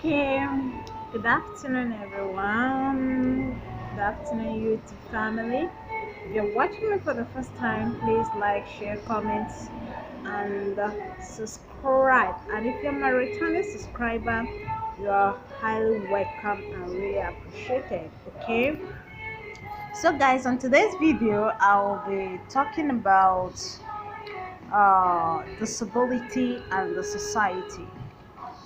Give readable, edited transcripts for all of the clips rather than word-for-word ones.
Okay, good afternoon, everyone. Good afternoon, YouTube family. If you're watching me for the first time, please like, share, comment, and subscribe. And if you're my returning subscriber, you are highly welcome and really appreciated. Okay, so guys, on today's video, I'll be talking about disability and the society.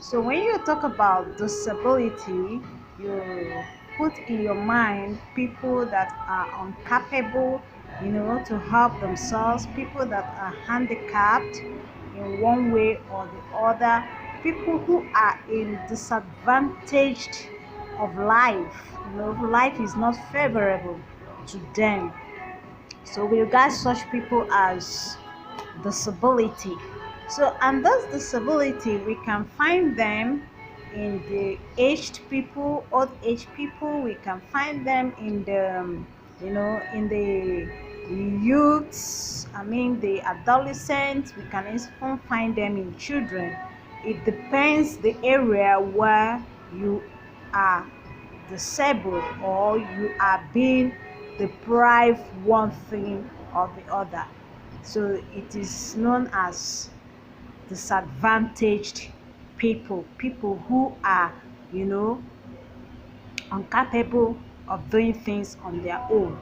So when you talk about disability, you put in your mind people that are incapable, to help themselves, people that are handicapped in one way or the other, people who are in disadvantaged of life. Life is not favorable to them. So we regard such people as disability. So, and this disability, we can find them in the aged people, old age people. We can find them in the, in the youths. I mean, the adolescents. We can even find them in children. It depends the area where you are disabled or you are being deprived one thing or the other. So it is known as disadvantaged people who are, incapable of doing things on their own.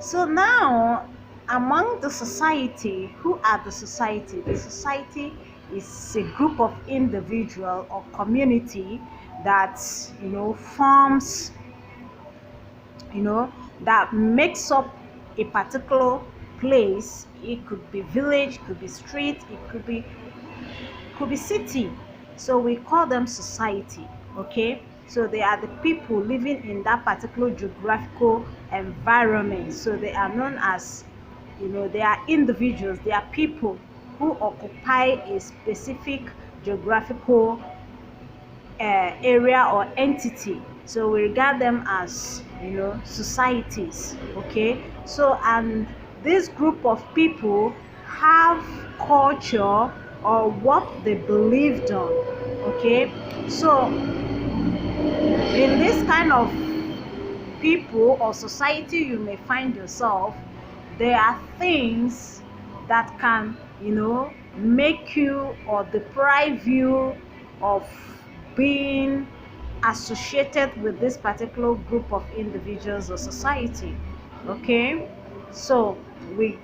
So now, among the society, who are the society? The society is a group of individual or community that forms, you know that makes up a particular place. It could be village, could be street, it could be city. So we call them society. Okay, so they are the people living in that particular geographical environment. So they are known as, they are individuals, they are people who occupy a specific geographical area or entity. So we regard them as, societies. Okay, so and this group of people have culture or what they believed on. Okay, so in this kind of people or society you may find yourself, there are things that can, make you or deprive you of being associated with this particular group of individuals or society. Okay, so we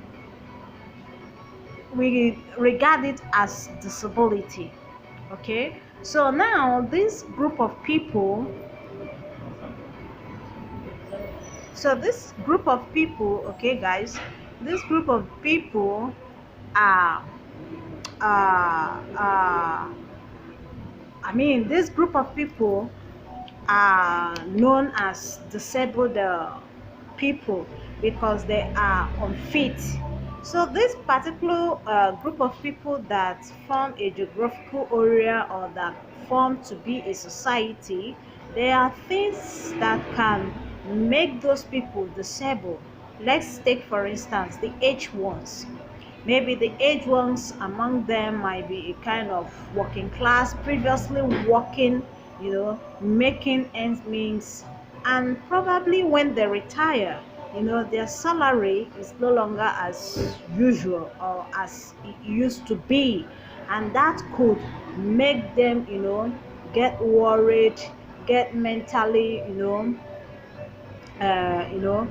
we regard it as disability. Okay, so now this group of people, okay guys, this group of people are uh, uh, this group of people are known as disabled people because they are unfit. So this particular group of people that form a geographical area or that form to be a society, there are things that can make those people disabled. Let's take for instance the aged ones. Maybe the aged ones among them might be a kind of working class, previously working, making ends meet, and probably when they retire, their salary is no longer as usual or as it used to be, and that could make them, get worried, get mentally, uh, you know,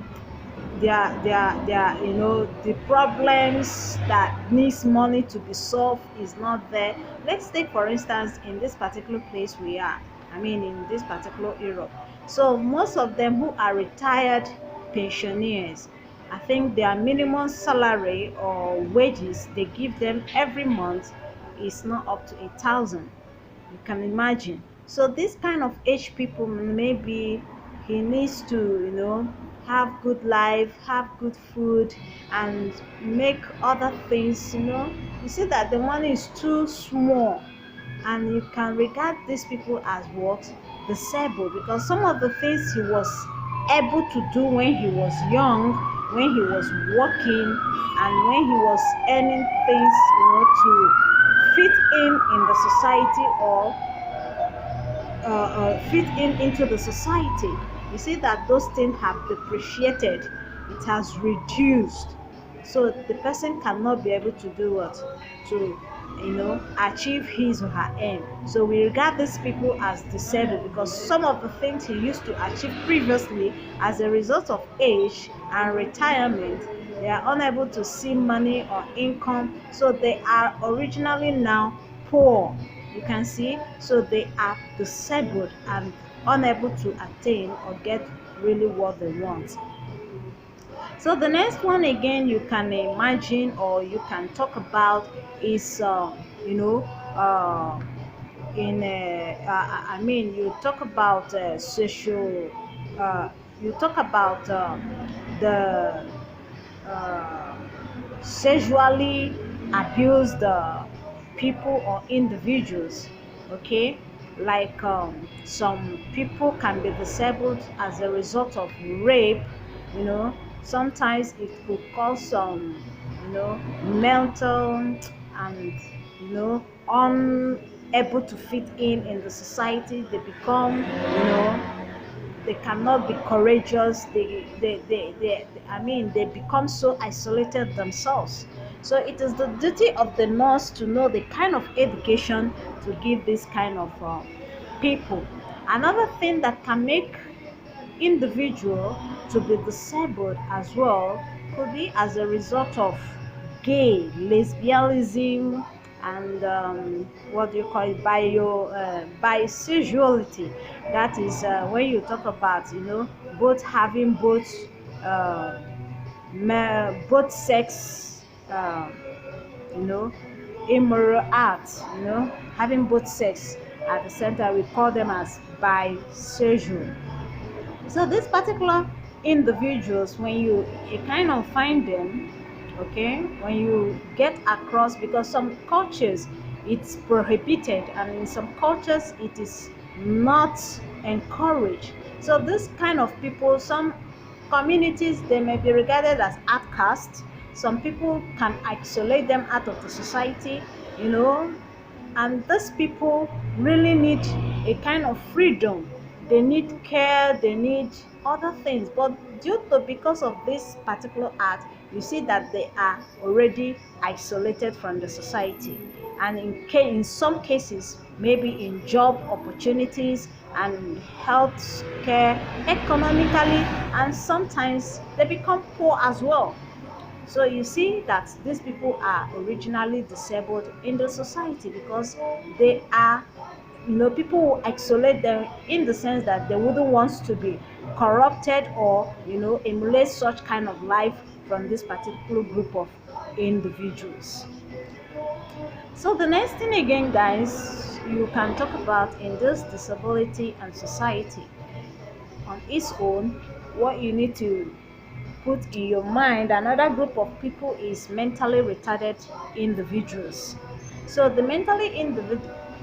the problems that needs money to be solved is not there. Let's take for instance in this particular place we are, in this particular Europe. So most of them who are retired pensioners, I think their minimum salary or wages they give them every month is not up to 8,000. You can imagine. So this kind of age people, maybe he needs to, have good life, have good food, and make other things. You see that the money is too small, and you can regard these people as what? Disabled, because some of the things he was able to do when he was young, when he was working, and when he was earning things, to fit in the society or fit in into the society. You see that those things have depreciated, it has reduced, so the person cannot be able to do what, to achieve his or her aim. So we regard these people as disabled because some of the things he used to achieve previously, as a result of age and retirement, they are unable to see money or income, so they are originally now poor. You can see, so they are disabled and unable to attain or get really what they want. So the next one again you can imagine or you can talk about is uh, in I mean you talk about social uh, you talk about the uh, sexually abused people or individuals. Okay, like some people can be disabled as a result of rape. Sometimes it could cause some mental and unable to fit in the society. They become they cannot be courageous. They become so isolated themselves. So it is the duty of the nurse to know the kind of education to give this kind of people. Another thing that can make individual to be disabled as well could be as a result of gay, lesbianism, and what do you call it, bisexuality. That is when you talk about both having uh, both sex, you know immoral acts, having both sex at the center. We call them as bisexual. So these particular individuals, when you kind of find them, okay, when you get across, because some cultures it's prohibited and in some cultures it is not encouraged. So this kind of people, some communities, they may be regarded as outcasts. Some people can isolate them out of the society, you know and these people really need a kind of freedom. They need care, they need other things, but due to because of this particular act, you see that they are already isolated from the society. And in some cases, maybe in job opportunities and health care, economically, and sometimes they become poor as well. So you see that these people are originally disabled in the society because they are, people will isolate them in the sense that they wouldn't want to be corrupted or, emulate such kind of life from this particular group of individuals. So the next thing again, guys, you can talk about in this disability and society on its own, what you need to put in your mind. Another group of people is mentally retarded individuals. So the mentally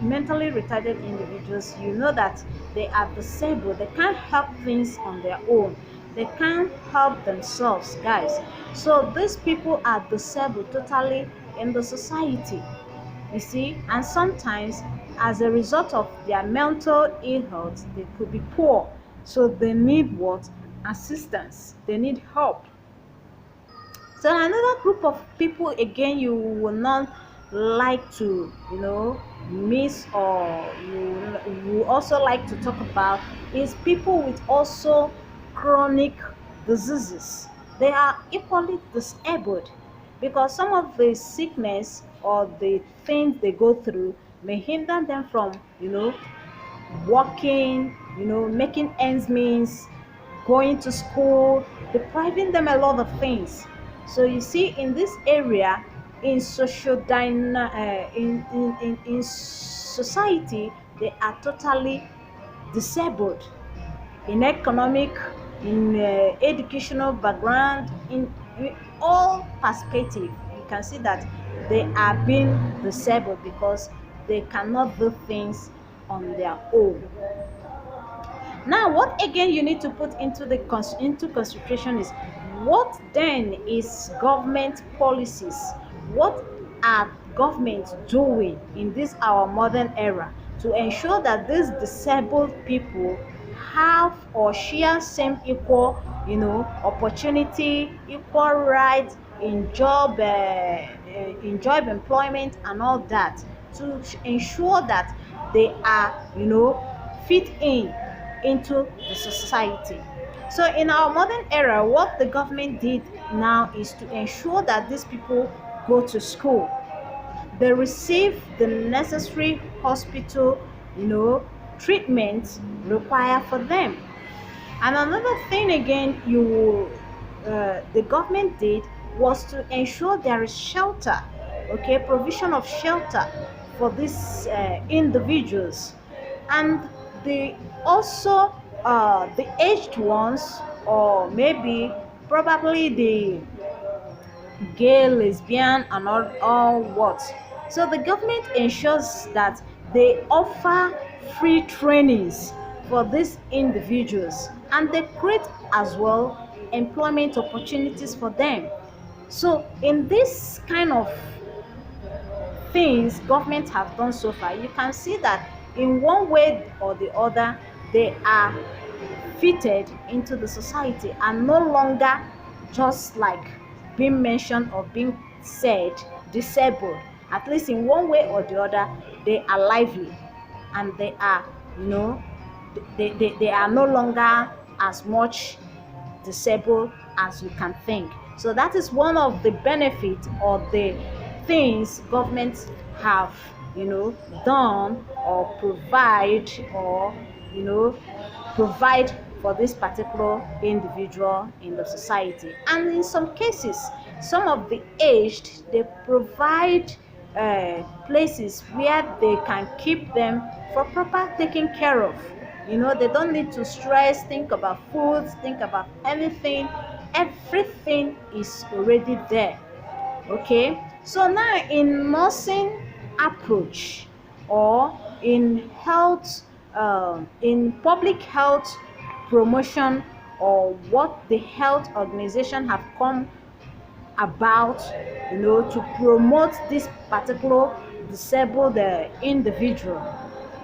retarded individuals, that they are disabled, they can't help things on their own, they can't help themselves, guys. So these people are disabled totally in the society, you see. And sometimes as a result of their mental ill health, they could be poor, so they need what, assistance, they need help. So another group of people again you will not like to miss, or you also like to talk about, is people with also chronic diseases. They are equally disabled because some of the sickness or the things they go through may hinder them from working, making ends meet, going to school, depriving them a lot of things. So you see, in this area, in in society, they are totally disabled in economic, in educational background, in all perspective. You can see that they are being disabled because they cannot do things on their own. Now, what again you need to put into consideration is, what then is government policies? What are governments doing in this our modern era to ensure that these disabled people have or share same equal, opportunity, equal rights in job employment and all that, to ensure that they are, fit into the society. So in our modern era, what the government did now is to ensure that these people go to school, they receive the necessary hospital, treatment required for them. And another thing again, the government did was to ensure there is shelter, okay, provision of shelter for these individuals, and the also the aged ones, or maybe probably the gay, lesbian, and all what. So the government ensures that they offer free trainings for these individuals, and they create as well employment opportunities for them. So in this kind of things government have done so far, you can see that in one way or the other they are fitted into the society and no longer just like being mentioned or being said disabled. At least in one way or the other they are lively, and they are, you know they are no longer as much disabled as you can think. So that is one of the benefits or the things governments have, done or you know provide for this particular individual in the society. And in some cases, some of the aged, they provide places where they can keep them for proper taking care of. They don't need to stress, think about food, think about anything. Everything is already there. Okay, so now in nursing approach, or in health, in public health promotion, or what the health organization have come about, to promote this particular disabled individual,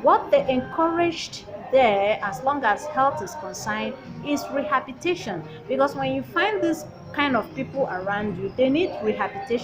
what they encouraged there, as long as health is concerned, is rehabilitation. Because when you find this kind of people around you, they need rehabilitation